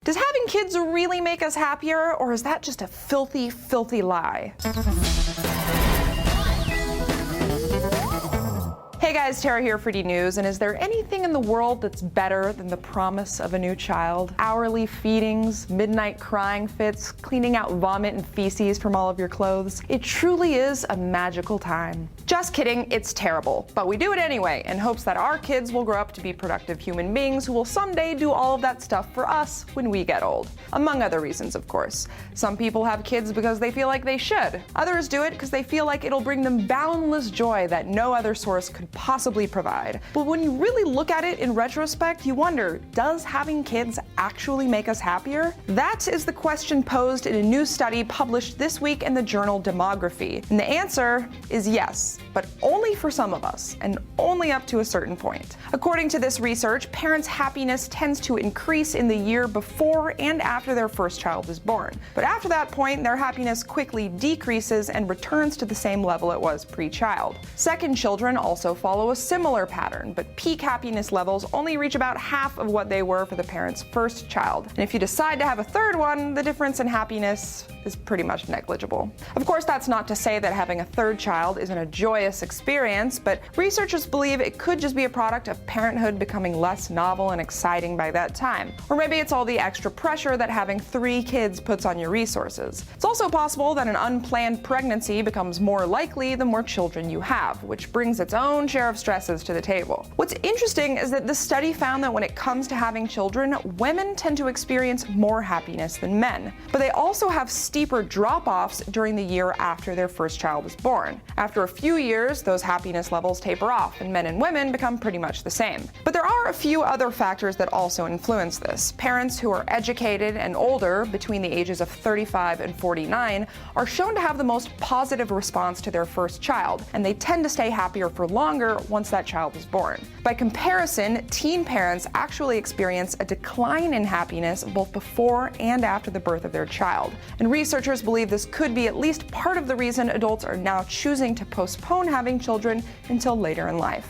Does having kids really make us happier, or is that just a filthy, filthy lie? Hey guys, Tara here for DNews, and is there anything in the world that's better than the promise of a new child? Hourly feedings, midnight crying fits, cleaning out vomit and feces from all of your clothes. It truly is a magical time. Just kidding, it's terrible, but we do it anyway in hopes that our kids will grow up to be productive human beings who will someday do all of that stuff for us when we get old. Among other reasons, of course. Some people have kids because they feel like they should. Others do it because they feel like it'll bring them boundless joy that no other source could possibly provide. But when you really look at it in retrospect, you wonder, does having kids actually make us happier? That is the question posed in a new study published this week in the journal Demography. And the answer is yes, but only for some of us, and only up to a certain point. According to this research, parents' happiness tends to increase in the year before and after their first child is born. But after that point, their happiness quickly decreases and returns to the same level it was pre-child. Second children also follow a similar pattern, but peak happiness levels only reach about half of what they were for the parent's first child. And if you decide to have a third one, the difference in happiness is pretty much negligible. Of course, that's not to say that having a third child isn't a joyous experience, but researchers believe it could just be a product of parenthood becoming less novel and exciting by that time. Or maybe it's all the extra pressure that having 3 kids puts on your resources. It's also possible that an unplanned pregnancy becomes more likely the more children you have, which brings its own share of stresses to the table. What's interesting is that the study found that when it comes to having children, women tend to experience more happiness than men, but they also have steeper drop-offs during the year after their first child is born. After a few years, those happiness levels taper off, and men and women become pretty much the same. But there are a few other factors that also influence this. Parents who are educated and older, between the ages of 35 and 49, are shown to have the most positive response to their first child, and they tend to stay happier for longer once that child is born. By comparison, teen parents actually experience a decline in happiness both before and after the birth of their child. And researchers believe this could be at least part of the reason adults are now choosing to postpone having children until later in life.